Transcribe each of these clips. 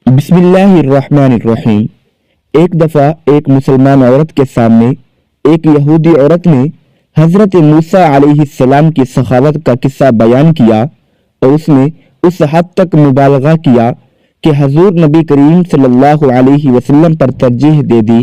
بسم اللہ الرحمن الرحیم۔ ایک دفعہ ایک مسلمان عورت کے سامنے ایک یہودی عورت نے حضرت موسیٰ علیہ السلام کی سخاوت کا قصہ بیان کیا اور اس نے اس حد تک مبالغہ کیا کہ حضور نبی کریم صلی اللہ علیہ وسلم پر ترجیح دے دی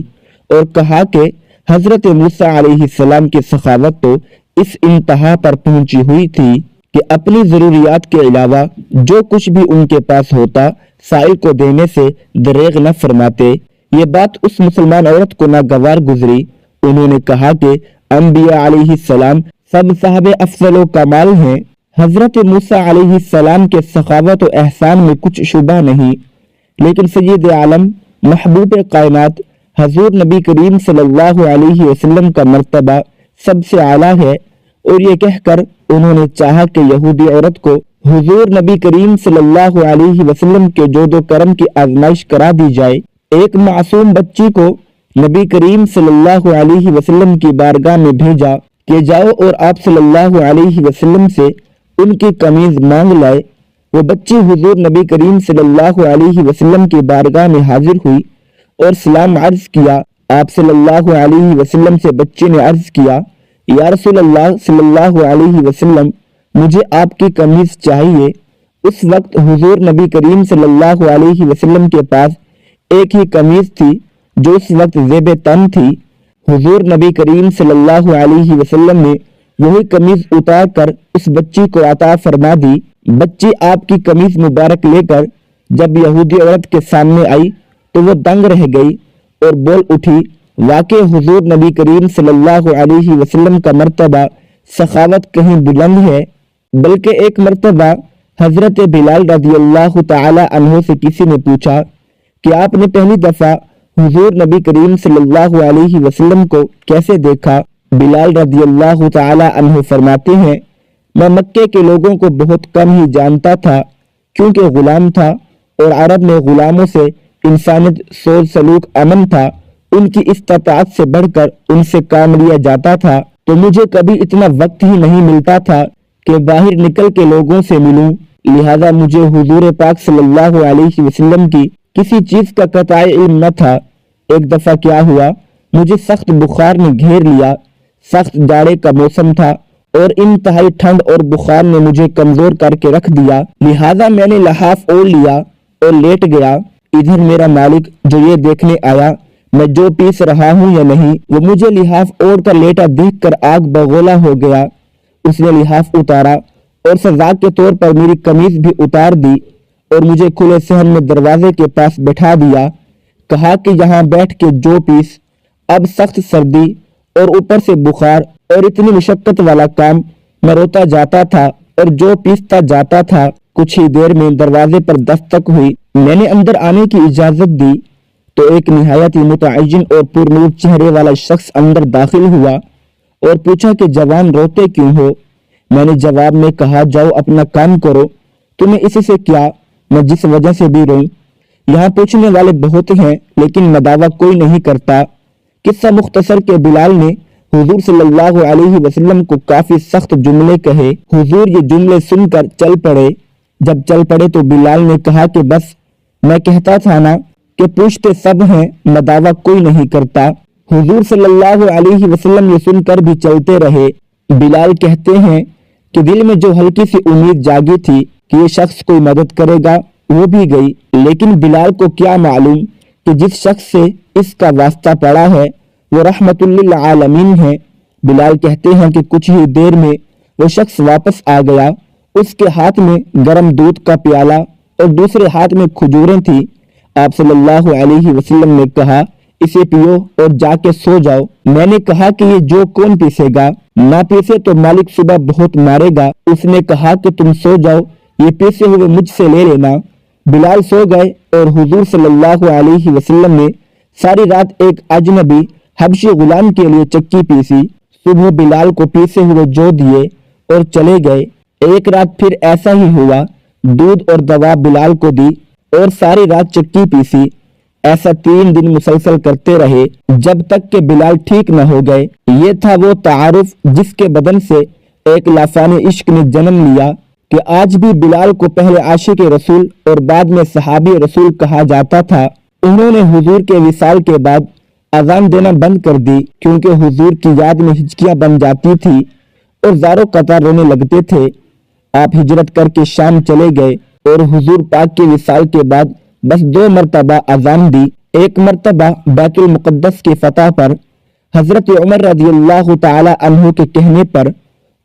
اور کہا کہ حضرت موسیٰ علیہ السلام کی سخاوت تو اس انتہا پر پہنچی ہوئی تھی کہ اپنی ضروریات کے علاوہ جو کچھ بھی ان کے پاس ہوتا سائل کو دینے سے دریغ نہ فرماتے۔ یہ بات اس مسلمان عورت کو ناگوار گزری۔ انہوں نے کہا کہ انبیاء علیہ السلام سب صاحب افضل و کمال ہیں، حضرت موسیٰ علیہ السلام کے سخاوت و احسان میں کچھ شبہ نہیں، لیکن سید عالم محبوب کائنات حضور نبی کریم صلی اللہ علیہ وسلم کا مرتبہ سب سے اعلیٰ ہے۔ اور یہ کہہ کر انہوں نے چاہا کہ یہودی عورت کو حضور نبی کریم صلی اللہ علیہ وسلم کے جود و کرم کی آزمائش کرا دی جائے۔ ایک معصوم بچی کو نبی کریم صلی اللہ علیہ وسلم کی بارگاہ میں بھیجا کہ جاؤ اور آپ صلی اللہ علیہ وسلم سے ان کی قمیض مانگ لائے۔ وہ بچی حضور نبی کریم صلی اللہ علیہ وسلم کی بارگاہ میں حاضر ہوئی اور سلام عرض کیا۔ آپ صلی اللہ علیہ وسلم سے بچی نے عرض کیا، یا رسول اللہ صلی اللہ علیہ وسلم، مجھے آپ کی قمیض چاہیے۔ اس وقت حضور نبی کریم صلی اللہ علیہ وسلم کے پاس ایک ہی قمیض تھی جو اس وقت زیب تن تھی۔ حضور نبی کریم صلی اللہ علیہ وسلم نے وہی قمیض اتار کر اس بچی کو عطا فرما دی۔ بچی آپ کی قمیض مبارک لے کر جب یہودی عورت کے سامنے آئی تو وہ دنگ رہ گئی اور بول اٹھی، واقع حضور نبی کریم صلی اللہ علیہ وسلم کا مرتبہ سخاوت کہیں بلند ہے۔ بلکہ ایک مرتبہ حضرت بلال رضی اللہ تعالی عنہ سے کسی نے پوچھا کہ آپ نے پہلی دفعہ حضور نبی کریم صلی اللہ علیہ وسلم کو کیسے دیکھا؟ بلال رضی اللہ تعالی عنہ فرماتے ہیں، میں مکے کے لوگوں کو بہت کم ہی جانتا تھا کیونکہ غلام تھا اور عرب میں غلاموں سے انسانیت سوچ سلوک امن تھا، ان کی استطاعت سے بڑھ کر ان سے کام لیا جاتا تھا، تو مجھے کبھی اتنا وقت ہی نہیں ملتا تھا کہ باہر نکل کے لوگوں سے ملوں، لہذا مجھے حضور پاک صلی اللہ علیہ وسلم کی کسی چیز کا قطع علم نہ تھا۔ ایک دفعہ کیا ہوا، مجھے سخت بخار نے گھیر لیا، سخت جاڑے کا موسم تھا اور انتہائی ٹھنڈ اور بخار نے مجھے کمزور کر کے رکھ دیا، لہذا میں نے لحاف اوڑھ لیا اور لیٹ گیا۔ ادھر میرا مالک جو یہ دیکھنے آیا میں جو پیس رہا ہوں یا نہیں، وہ مجھے لحاف اوڑھ کر لیٹا دیکھ کر آگ بگولا ہو گیا۔ اس نے لحاف اتارا اور سزا کے طور پر میری قمیض بھی اتار دی اور مجھے کھلے صحن میں دروازے کے پاس بٹھا دیا، کہا کہ یہاں بیٹھ کے جو پیس۔ اب سخت سردی اور اوپر سے بخار اور اتنی مشقت والا کام، میں روتا جاتا تھا اور جو پیستا جاتا تھا۔ کچھ ہی دیر میں دروازے پر دستک ہوئی، میں نے اندر آنے کی اجازت دی تو ایک نہایت ہی متعین اور پرنور چہرے والا شخص اندر داخل ہوا اور پوچھا کہ جوان روتے کیوں ہو؟ میں نے جواب میں کہا، جاؤ اپنا کام کرو، تمہیں اس سے کیا، میں جس وجہ سے بھی رہوں۔ یہاں پوچھنے والے بہت ہیں لیکن مداوع کوئی نہیں کرتا۔ قصہ مختصر کہ بلال نے حضور صلی اللہ علیہ وسلم کو کافی سخت جملے کہے۔ حضور یہ جملے سن کر چل پڑے۔ جب چل پڑے تو بلال نے کہا کہ بس، میں کہتا تھا نا کہ پوچھتے سب ہیں مداوع کوئی نہیں کرتا۔ حضور صلی اللہ علیہ وسلم یہ سن کر بھی چلتے رہے۔ بلال کہتے ہیں کہ دل میں جو ہلکی سی امید جاگی تھی کہ یہ شخص کوئی مدد کرے گا وہ بھی گئی، لیکن بلال کو کیا معلوم کہ جس شخص سے اس کا واسطہ پڑا ہے وہ رحمت للعالمین ہے۔ بلال کہتے ہیں کہ کچھ ہی دیر میں وہ شخص واپس آ گیا، اس کے ہاتھ میں گرم دودھ کا پیالہ اور دوسرے ہاتھ میں کھجوریں تھی۔ آپ صلی اللہ علیہ وسلم نے کہا، اسے پیو اور جا کے سو جاؤ۔ میں نے کہا کہ یہ جو کون پیسے گا؟ نہ پیسے تو مالک صبح بہت مارے گا۔ اس نے کہا کہ تم سو جاؤ، یہ پیسے ہوئے مجھ سے لے لینا۔ بلال سو گئے اور حضور صلی اللہ علیہ وسلم نے ساری رات ایک اجنبی حبشی غلام کے لیے چکی پیسی۔ صبح بلال کو پیسے ہوئے جو دیے اور چلے گئے۔ ایک رات پھر ایسا ہی ہوا، دودھ اور دوا بلال کو دی اور ساری رات چکی پیسی۔ ایسا 3 دن مسلسل کرتے رہے جب تک کہ بلال ٹھیک نہ ہو گئے۔ یہ تھا وہ تعارف جس کے بدن سے ایک لافان عشق نے جنم لیا۔ کہ آج بھی بلال کو پہلے عاشق رسول اور بعد میں صحابی رسول کہا جاتا تھا، انہوں نے حضور کے وصال کے بعد اذان دینا بند کر دی، کیونکہ حضور کی یاد میں ہچکیاں بن جاتی تھی اور زاروں قطار رونے لگتے تھے۔ آپ ہجرت کر کے شام چلے گئے اور حضور پاک کے وصال کے بعد بس 2 مرتبہ اذان دی، ایک مرتبہ بیت المقدس کی فتح پر حضرت عمر رضی اللہ تعالی عنہ کے کہنے پر،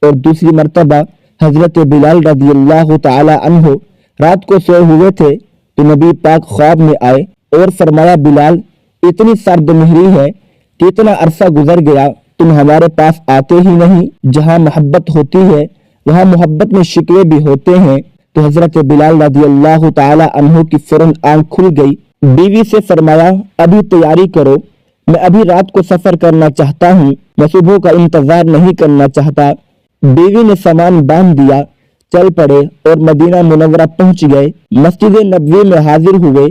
اور دوسری مرتبہ حضرت بلال رضی اللہ تعالی عنہ رات کو سوئے ہوئے تھے تو نبی پاک خواب میں آئے اور فرمایا، بلال اتنی سرد مہری ہے کہ اتنا عرصہ گزر گیا تم ہمارے پاس آتے ہی نہیں۔ جہاں محبت ہوتی ہے وہاں محبت میں شکوے بھی ہوتے ہیں۔ تو حضرت بلال رضی اللہ تعالی عنہ کی فوراً آنکھ کھل گئی۔ بیوی سے فرمایا، ابھی تیاری کرو، میں ابھی رات کو سفر کرنا چاہتا ہوں، میں صبح کا انتظار نہیں کرنا چاہتا۔ بیوی نے سامان باندھ دیا، چل پڑے اور مدینہ منورہ پہنچ گئے۔ مسجد نبوی میں حاضر ہوئے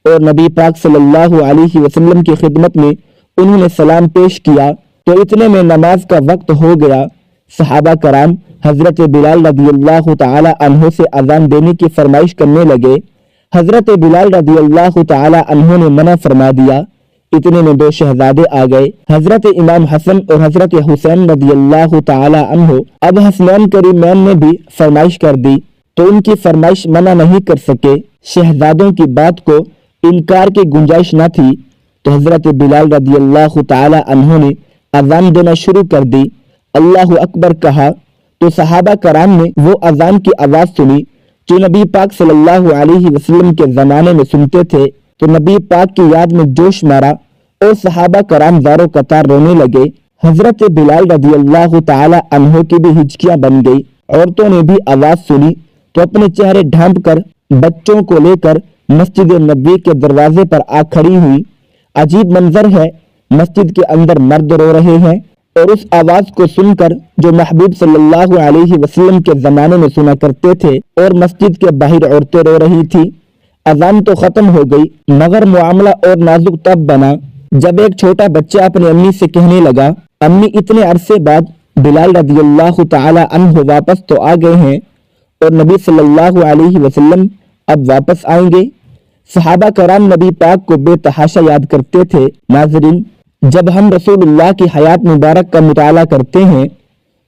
اور نبی پاک صلی اللہ علیہ وسلم کی خدمت میں انہوں نے سلام پیش کیا تو اتنے میں نماز کا وقت ہو گیا۔ صحابہ کرام حضرت بلال رضی اللہ تعالی عنہ سے اذان دینے کی فرمائش کرنے لگے۔ حضرت بلال رضی اللہ تعالی عنہ نے منع فرما دیا۔ اتنے میں 2 شہزادے آ گئے، حضرت امام حسن اور حضرت حسین رضی اللہ تعالی عنہ۔ اب حسنین کریمین نے بھی فرمائش کر دی تو ان کی فرمائش منع نہیں کر سکے، شہزادوں کی بات کو انکار کی گنجائش نہ تھی، تو حضرت بلال رضی اللہ تعالی عنہ نے اذان دینا شروع کر دی۔ اللہ اکبر کہا تو صحابہ کرام نے وہ اذان کی آواز سنی جو نبی پاک صلی اللہ علیہ وسلم کے زمانے میں سنتے تھے، تو نبی پاک کی یاد میں جوش مارا اور صحابہ کرام زاروں قطار رونے لگے۔ حضرت بلال رضی اللہ تعالی عنہ کی بھی ہچکیاں بن گئی۔ عورتوں نے بھی آواز سنی تو اپنے چہرے ڈھانپ کر بچوں کو لے کر مسجد نبوی کے دروازے پر آ کھڑی ہوئی۔ عجیب منظر ہے، مسجد کے اندر مرد رو رہے ہیں اور اس آواز کو سن کر جو محبوب صلی اللہ علیہ وسلم کے زمانے میں سنا کرتے تھے، اور مسجد کے باہر عورتیں رو رہی تھی۔ اذان تو ختم ہو گئی مگر معاملہ اور نازک تب بنا جب ایک چھوٹا بچہ اپنی امی سے کہنے لگا، امی اتنے عرصے بعد بلال رضی اللہ تعالی عنہ واپس تو آ گئے ہیں اور نبی صلی اللہ علیہ وسلم اب واپس آئیں گے۔ صحابہ کرام نبی پاک کو بے تحاشا یاد کرتے تھے۔ ناظرین، جب ہم رسول اللہ کی حیات مبارک کا مطالعہ کرتے ہیں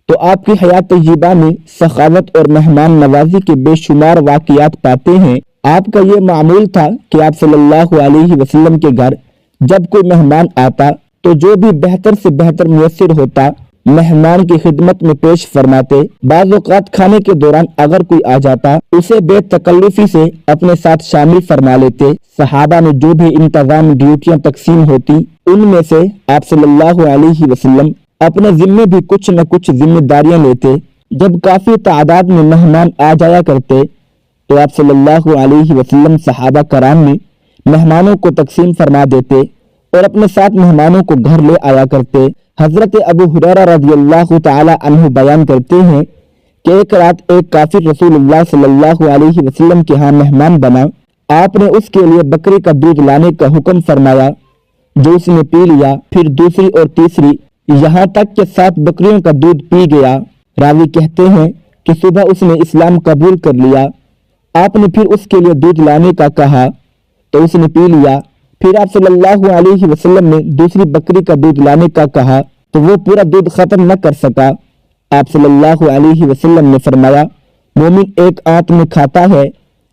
تو آپ کی حیات طیبہ میں سخاوت اور مہمان نوازی کے بے شمار واقعات پاتے ہیں۔ آپ کا یہ معمول تھا کہ آپ صلی اللہ علیہ وسلم کے گھر جب کوئی مہمان آتا تو جو بھی بہتر سے بہتر میسر ہوتا مہمان کی خدمت میں پیش فرماتے۔ بعض اوقات کھانے کے دوران اگر کوئی آ جاتا اسے بے تکلفی سے اپنے ساتھ شامل فرما لیتے۔ صحابہ میں جو بھی انتظام ڈیوٹیاں تقسیم ہوتی ان میں سے آپ صلی اللہ علیہ وسلم اپنے ذمے بھی کچھ نہ کچھ ذمہ داریاں لیتے۔ جب کافی تعداد میں مہمان آ جایا کرتے تو آپ صلی اللہ علیہ وسلم صحابہ کرام میں مہمانوں کو تقسیم فرما دیتے اور اپنے ساتھ مہمانوں کو گھر لے آیا کرتے۔ حضرت ابو ہریرہ رضی اللہ تعالی عنہ بیان کرتے ہیں کہ ایک رات ایک کافر رسول اللہ صلی اللہ علیہ وسلم کے ہاں مہمان بنا۔ آپ نے اس کے لیے بکری کا دودھ لانے کا حکم فرمایا جو اس نے پی لیا، پھر دوسری اور تیسری، یہاں تک کہ 7 بکریوں کا دودھ پی گیا۔ راوی کہتے ہیں کہ صبح اس نے اسلام قبول کر لیا۔ آپ نے پھر اس کے لیے دودھ لانے کا کہا تو اس نے پی لیا۔ پھر آپ صلی اللہ علیہ وسلم نے دوسری بکری کا دودھ لانے کا کہا تو وہ پورا دودھ ختم نہ کر سکا۔ آپ صلی اللہ علیہ وسلم نے فرمایا، مومن ایک آنت میں کھاتا ہے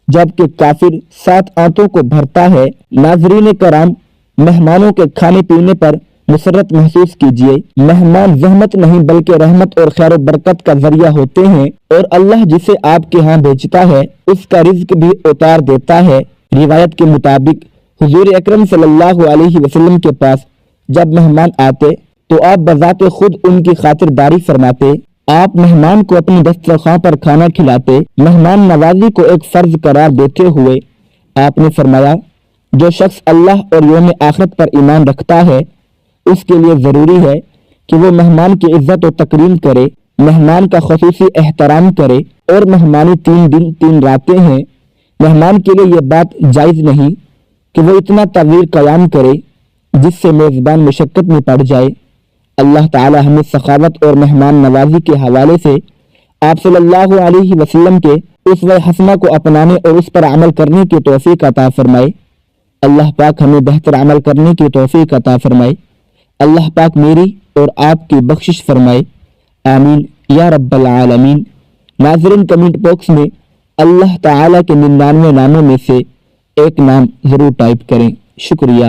جبکہ کافر 7 آنتوں کو بھرتا ہے۔ ناظرین کرام، مہمانوں کے کھانے پینے پر مسرت محسوس کیجیے۔ مہمان زحمت نہیں بلکہ رحمت اور خیر و برکت کا ذریعہ ہوتے ہیں، اور اللہ جسے آپ کے ہاں بھیجتا ہے اس کا رزق بھی اتار دیتا ہے۔ روایت کے مطابق حضور اکرم صلی اللہ علیہ وسلم کے پاس جب مہمان آتے تو آپ بذات خود ان کی خاطرداری فرماتے۔ آپ مہمان کو اپنی دسترخوان پر کھانا کھلاتے۔ مہمان نوازی کو ایک فرض قرار دیتے ہوئے آپ نے فرمایا، جو شخص اللہ اور یوم آخرت پر ایمان رکھتا ہے اس کے لیے ضروری ہے کہ وہ مہمان کی عزت و تکریم کرے، مہمان کا خصوصی احترام کرے، اور مہمانی 3 دن 3 راتیں ہیں۔ مہمان کے لیے یہ بات جائز نہیں کہ وہ اتنا طویل قیام کرے جس سے میزبان مشقت میں پڑ جائے۔ اللہ تعالی ہمیں سخاوت اور مہمان نوازی کے حوالے سے آپ صلی اللہ علیہ وسلم کے اسوہ حسنہ کو اپنانے اور اس پر عمل کرنے کی توفیق عطا فرمائے۔ اللہ پاک ہمیں بہتر عمل کرنے کی توفیق عطا فرمائے۔ اللہ پاک میری اور آپ کی بخشش فرمائے، آمین یا رب العالمین۔ ناظرین، کمنٹ باکس میں اللہ تعالیٰ کے 99 ناموں میں سے ایک نام ضرور ٹائپ کریں۔ شکریہ۔